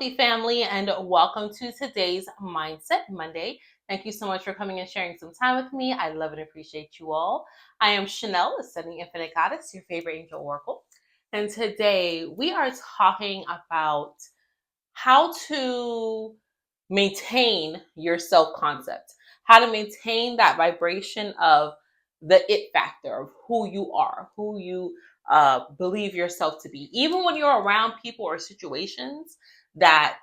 wealthy family, and welcome to today's Mindset Monday. Thank you so much for coming and sharing some time with me. I love and appreciate you all. I am Chanel, Ascending Infinite Goddess, your favorite angel oracle. And today we are talking about how to maintain your self-concept, how to maintain that vibration of the it factor of who you are, who you believe yourself to be, even when you're around people or situations that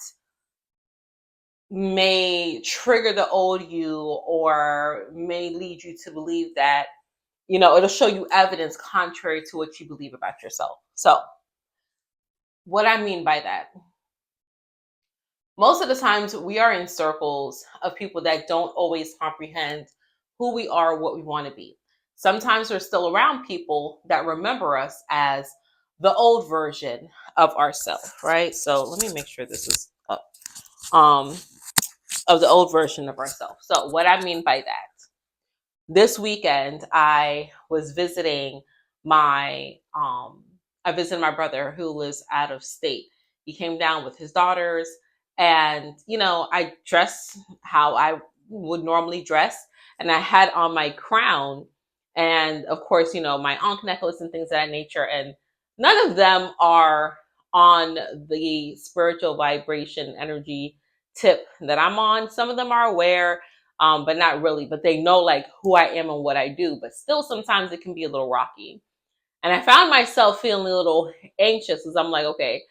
may trigger the old you or may lead you to believe that, it'll show you evidence contrary to what you believe about yourself. So, what I mean by that, most of the times we are in circles of people that don't always comprehend who we are, what we want to be. Sometimes we're still around people that remember us as the old version of ourselves, right? So let me make sure this is up. Of the old version of ourselves. So what I mean by that, this weekend I was visiting I visited my brother who lives out of state. He came down with his daughters, and I dressed how I would normally dress, and I had on my crown, and of course, my ankh necklace and things of that nature. And none of them are on the spiritual vibration energy tip that I'm on. Some of them are aware, but not really. But they know like who I am and what I do. But still, sometimes it can be a little rocky. And I found myself feeling a little anxious as I'm like, okay,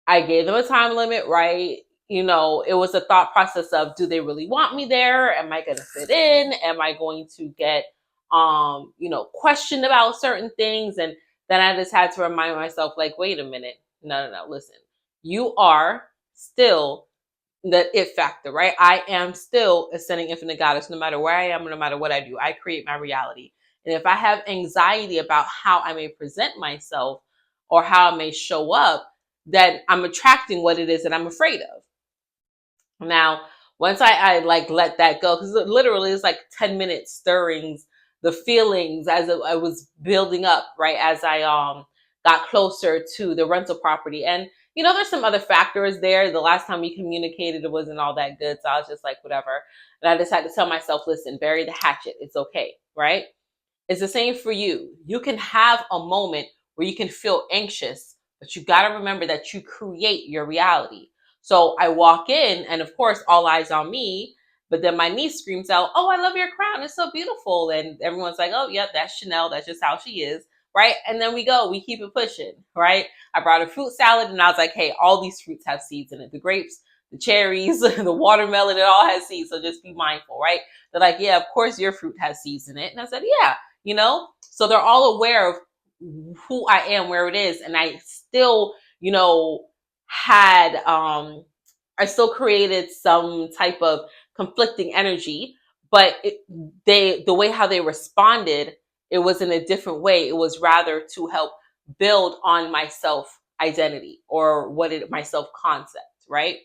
I gave them a time limit, right? It was a thought process of, do they really want me there? Am I going to fit in? Am I going to get, questioned about certain things? And then I just had to remind myself, like, wait a minute. No, listen. You are still the it factor, right? I am still ascending infinite goddess, no matter where I am, no matter what I do. I create my reality. And if I have anxiety about how I may present myself or how I may show up, then I'm attracting what it is that I'm afraid of. Now, once I like let that go, because literally it's like 10 minutes stirrings, the feelings as I was building up, right? As I got closer to the rental property. And there's some other factors there. The last time we communicated, it wasn't all that good. So I was just like, whatever. And I just had to tell myself, listen, bury the hatchet. It's okay, right? It's the same for you. You can have a moment where you can feel anxious, but you got to remember that you create your reality. So I walk in, and of course, all eyes on me. But then my niece screams out, "Oh, I love your crown. It's so beautiful." And everyone's like, "Oh, yep, that's Chanel. That's just how she is." Right. And then we keep it pushing. Right. I brought a fruit salad, and I was like, "Hey, all these fruits have seeds in it. The grapes, the cherries, the watermelon, it all has seeds. So just be mindful." Right. They're like, "Yeah, of course your fruit has seeds in it." And I said, "Yeah." So they're all aware of who I am, where it is. And I still, had, I still created some type of conflicting energy, but the way how they responded, it was in a different way. It was rather to help build on my self identity or my self concept, right?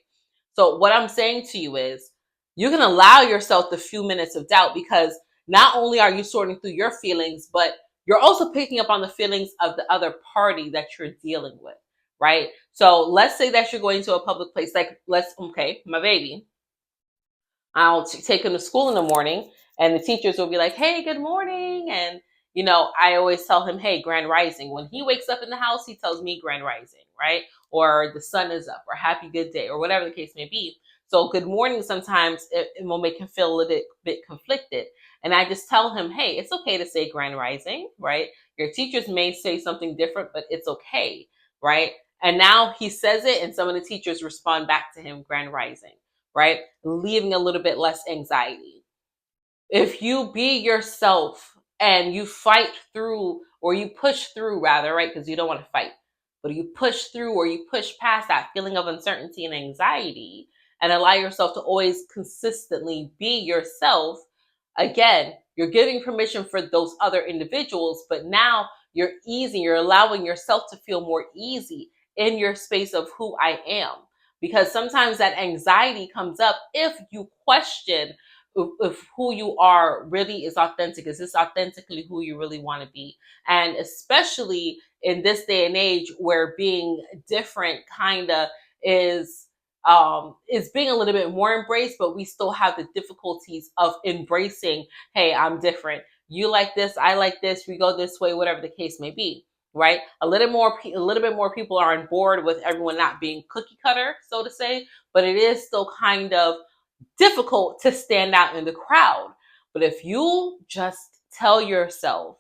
So what I'm saying to you is you can allow yourself the few minutes of doubt, because not only are you sorting through your feelings, but you're also picking up on the feelings of the other party that you're dealing with, right? So let's say that you're going to a public place, like okay, my baby, I'll take him to school in the morning, and the teachers will be like, "Hey, good morning." And, I always tell him, "Hey, grand rising." When he wakes up in the house, he tells me grand rising, right? Or the sun is up, or happy good day, or whatever the case may be. So good morning, sometimes it will make him feel a little bit conflicted. And I just tell him, "Hey, it's okay to say grand rising, right? Your teachers may say something different, but it's okay, right?" And now he says it, and some of the teachers respond back to him, grand rising, right? Leaving a little bit less anxiety. If you be yourself and you fight through, or you push through rather, right? Because you don't want to fight, but you push through or you push past that feeling of uncertainty and anxiety and allow yourself to always consistently be yourself. Again, you're giving permission for those other individuals, but now you're allowing yourself to feel more easy in your space of who I am. Because sometimes that anxiety comes up if you question if who you are really is authentic. Is this authentically who you really want to be? And especially in this day and age where being different kind of is is being a little bit more embraced, but we still have the difficulties of embracing, hey, I'm different. You like this, I like this, we go this way, whatever the case may be, right? A little bit more people are on board with everyone not being cookie cutter, so to say, but it is still kind of difficult to stand out in the crowd. But if you just tell yourself,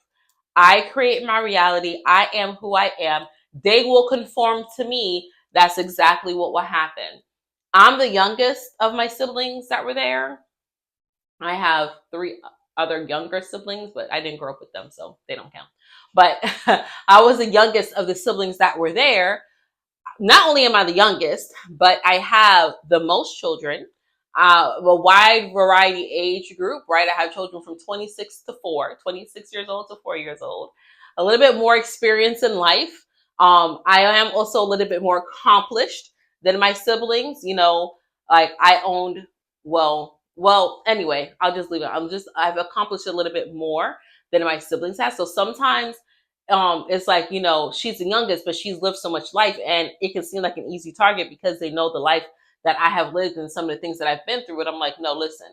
I create my reality, I am who I am, they will conform to me, that's exactly what will happen. I'm the youngest of my siblings that were there. I have three other younger siblings, but I didn't grow up with them, so they don't count. But I was the youngest of the siblings that were there. Not only am I the youngest, but I have the most children, a wide variety age group, right? I have children from 26 to 4, 26 years old to 4 years old, a little bit more experience in life. I am also a little bit more accomplished than my siblings, like I owned, anyway, I'll just leave it. I've accomplished a little bit more than my siblings have. So sometimes it's like, she's the youngest, but she's lived so much life, and it can seem like an easy target because they know the life that I have lived and some of the things that I've been through. But I'm like, no, listen,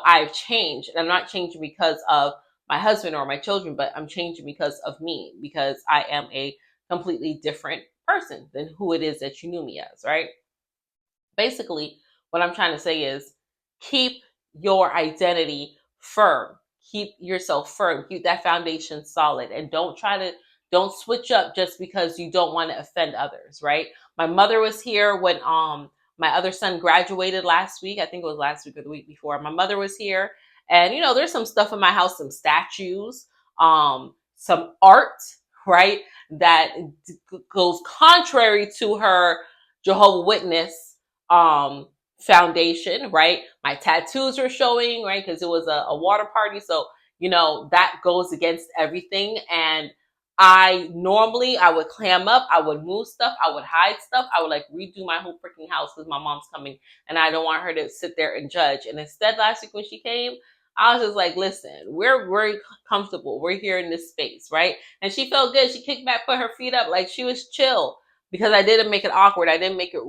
I've changed, and I'm not changing because of my husband or my children, but I'm changing because of me, because I am a completely different person than who it is that you knew me as, right? Basically, what I'm trying to say is keep your identity firm. Keep yourself firm. Keep that foundation solid, and don't switch up just because you don't want to offend others, right? My mother was here when my other son graduated last week. I think it was last week or the week before. My mother was here, and there's some stuff in my house, some statues, some art, right, that goes contrary to her Jehovah Witness foundation, right? My tattoos were showing, right? Because it was a water party. So, that goes against everything. And I would clam up, I would move stuff, I would hide stuff, I would like redo my whole freaking house because my mom's coming and I don't want her to sit there and judge. And instead, last week when she came, I was just like, listen, we're very comfortable. We're here in this space, right? And she felt good. She kicked back, put her feet up, like she was chill because I didn't make it awkward. I didn't make it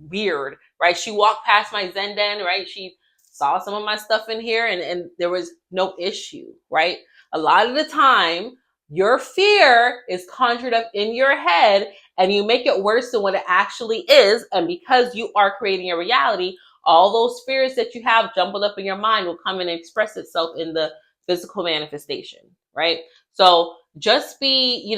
weird, right? She walked past my Zen den, right? She saw some of my stuff in here and there was no issue, right? A lot of the time, your fear is conjured up in your head and you make it worse than what it actually is. And because you are creating a reality, all those fears that you have jumbled up in your mind will come and express itself in the physical manifestation, right? So just be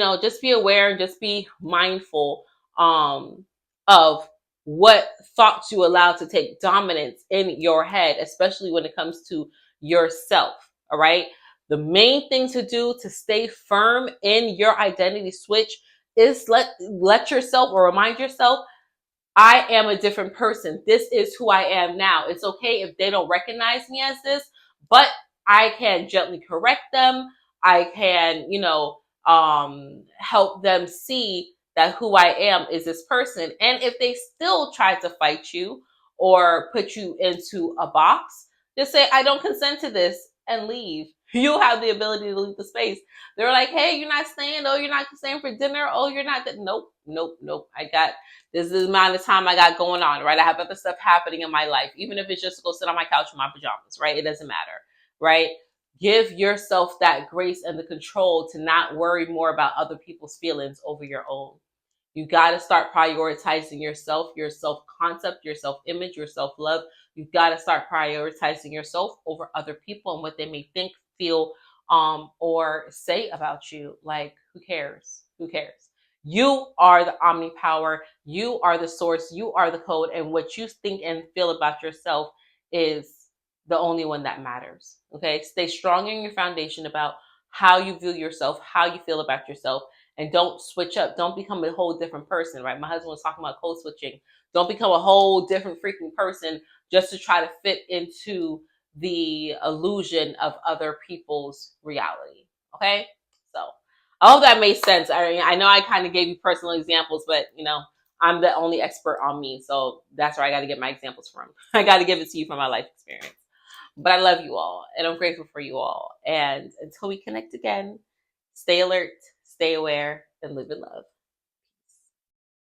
aware and just be mindful of what thoughts you allow to take dominance in your head, especially when it comes to yourself. All right. The main thing to do to stay firm in your identity switch is let yourself or remind yourself, I am a different person. This is who I am now. It's okay if they don't recognize me as this, but I can gently correct them. I can, help them see that who I am is this person. And if they still try to fight you or put you into a box, just say, I don't consent to this and leave. You have the ability to leave the space. They're like, hey, you're not staying. Oh, you're not staying for dinner. Oh, you're not. Nope, nope, nope. This is the amount of time I got going on, right? I have other stuff happening in my life, even if it's just to go sit on my couch in my pajamas, right? It doesn't matter, right? Give yourself that grace and the control to not worry more about other people's feelings over your own. You got to start prioritizing yourself, your self concept, your self image, your self love. You've got to start prioritizing yourself over other people and what they may think, feel, or say about you. Like, who cares? Who cares? You are the omnipower. You are the source. You are the code. And what you think and feel about yourself is the only one that matters. Okay. Stay strong in your foundation about how you view yourself, how you feel about yourself, and don't switch up. Don't become a whole different person, right? My husband was talking about code switching. Don't become a whole different freaking person just to try to fit into the illusion of other people's reality. Okay. So I hope that made sense. I know I kind of gave you personal examples, but I'm the only expert on me. So that's where I got to get my examples from. I got to give it to you from my life experience. But I love you all and I'm grateful for you all. And until we connect again, stay alert, stay aware, and live in love.